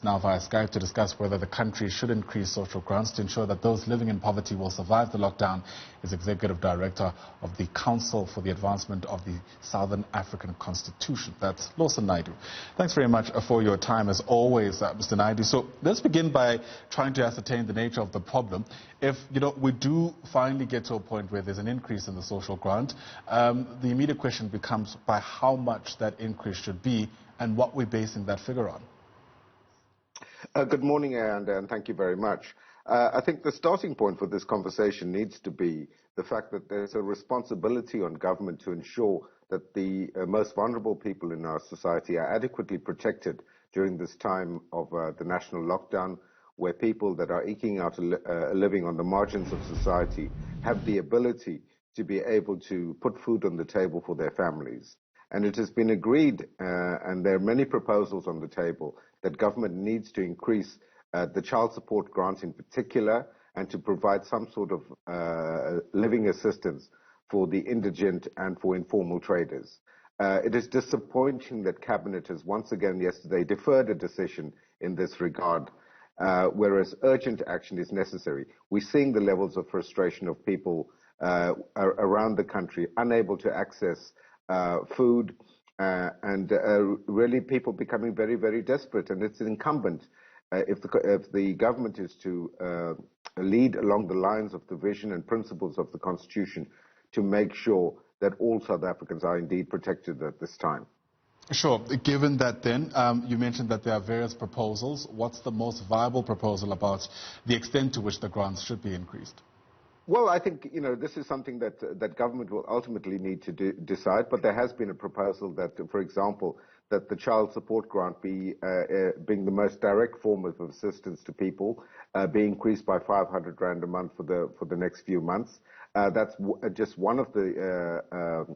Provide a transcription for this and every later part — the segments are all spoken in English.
Now via Skype to discuss whether the country should increase social grants to ensure that those living in poverty will survive the lockdown is Executive Director of the Council for the Advancement of the Southern African Constitution. That's Lawson Naidoo. Thanks very much for your time as always, Mr. Naidoo. So let's begin by trying to ascertain the nature of the problem. If we do finally get to a point where there's an increase in the social grant, the immediate question becomes by how much that increase should be and what we're basing that figure on. Good morning, Ayanda, and thank you very much. I think the starting point for this conversation needs to be the fact that there's a responsibility on government to ensure that the most vulnerable people in our society are adequately protected during this time of the national lockdown, where people that are eking out a living on the margins of society have the ability to be able to put food on the table for their families. And it has been agreed, and there are many proposals on the table, that government needs to increase the child support grant in particular and to provide some sort of living assistance for the indigent and for informal traders. It is disappointing that Cabinet has once again yesterday deferred a decision in this regard, whereas urgent action is necessary. We're seeing the levels of frustration of people around the country unable to access food, and really people becoming very, very desperate. And it's incumbent, if the government is to lead along the lines of the vision and principles of the Constitution, to make sure that all South Africans are indeed protected at this time. Sure. Given that then, you mentioned that there are various proposals. What's the most viable proposal about the extent to which the grants should be increased? Well, I think, this is something that government will ultimately need to decide, but there has been a proposal that, for example, that the child support grant being the most direct form of assistance to people, be increased by 500 Rand a month for the next few months. That's just one of the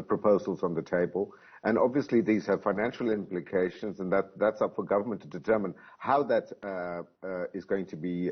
proposals on the table. And obviously these have financial implications, and that's up for government to determine how that is going to be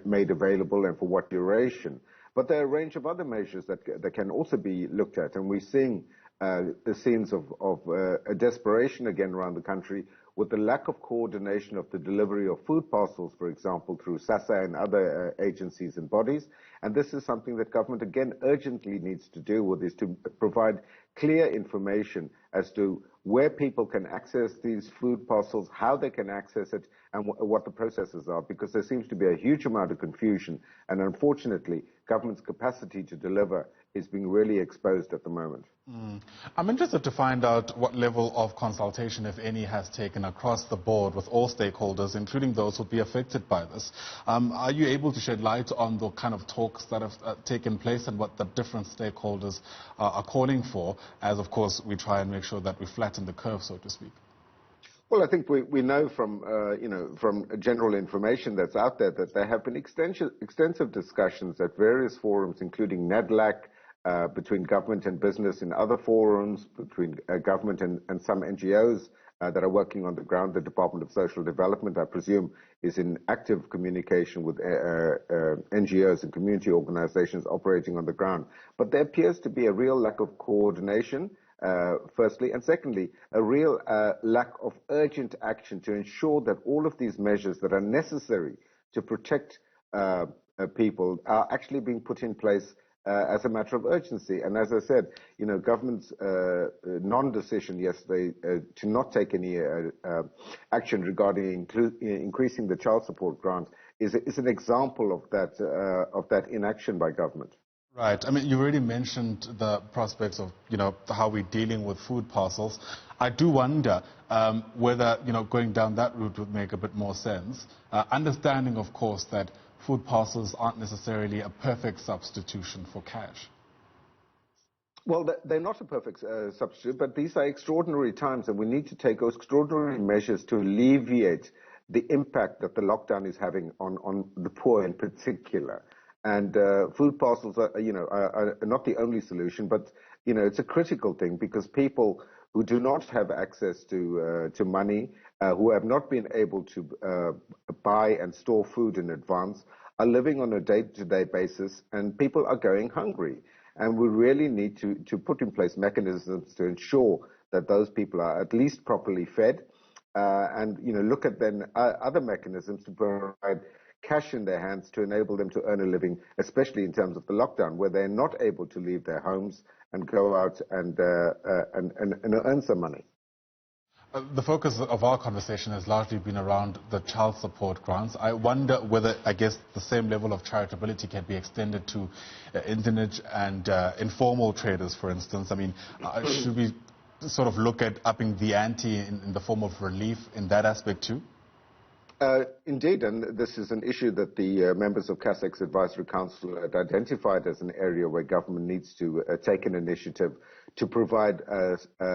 made available and for what duration. But there are a range of other measures that can also be looked at, and we're seeing the scenes of a desperation again around the country with the lack of coordination of the delivery of food parcels, for example, through CASAC and other agencies and bodies. And this is something that government again urgently needs to deal with, is to provide clear information as to where people can access these food parcels, how they can access it, and what the processes are, because there seems to be a huge amount of confusion, and unfortunately, government's capacity to deliver is being really exposed at the moment. I'm interested to find out what level of consultation, if any, has taken across the board with all stakeholders, including those who will be affected by this. Are you able to shed light on the kind of talks that have taken place and what the different stakeholders are calling for, as, of course, we try and make sure that we flatten the curve, so to speak? Well, I think we know from from general information that's out there that there have been extensive discussions at various forums, including NEDLAC, between government and business, in other forums, between government and some NGOs that are working on the ground. The Department of Social Development, I presume, is in active communication with NGOs and community organizations operating on the ground. But there appears to be a real lack of coordination, firstly, and secondly, a real lack of urgent action to ensure that all of these measures that are necessary to protect people are actually being put in place as a matter of urgency. And as I said, government's non-decision yesterday to not take any action regarding increasing the child support grant is an example of that inaction by government. Right. I mean, you already mentioned the prospects of, how we're dealing with food parcels. I do wonder whether, going down that route would make a bit more sense. Understanding, of course, that food parcels aren't necessarily a perfect substitution for cash. Well, they're not a perfect substitute, but these are extraordinary times, and we need to take extraordinary measures to alleviate the impact that the lockdown is having on the poor in particular. And food parcels are not the only solution, but it's a critical thing, because people who do not have access to money, who have not been able to buy and store food in advance, are living on a day-to-day basis, and people are going hungry. And we really need to put in place mechanisms to ensure that those people are at least properly fed, and look at then other mechanisms to provide cash in their hands to enable them to earn a living, especially in terms of the lockdown, where they're not able to leave their homes and go out and earn some money. The focus of our conversation has largely been around the child support grants. I wonder whether, the same level of charitability can be extended to internet and informal traders, for instance. I mean, should we sort of look at upping the ante in the form of relief in that aspect too? Indeed, and this is an issue that the members of CASAC's Advisory Council had identified as an area where government needs to take an initiative to provide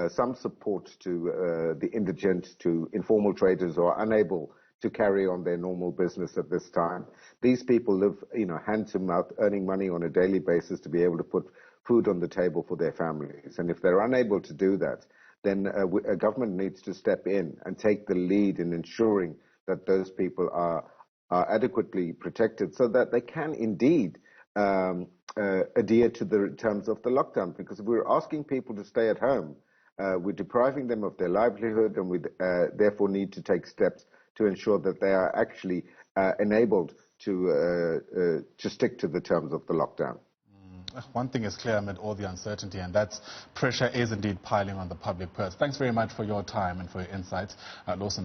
some support to the indigent, to informal traders who are unable to carry on their normal business at this time. These people live, hand to mouth, earning money on a daily basis to be able to put food on the table for their families. And if they're unable to do that, then a government needs to step in and take the lead in ensuring that those people are adequately protected so that they can indeed adhere to the terms of the lockdown. Because if we're asking people to stay at home, we're depriving them of their livelihood, and we therefore need to take steps to ensure that they are actually enabled to stick to the terms of the lockdown. One thing is clear amid all the uncertainty, and that's pressure is indeed piling on the public purse. Thanks very much for your time and for your insights. Lawson.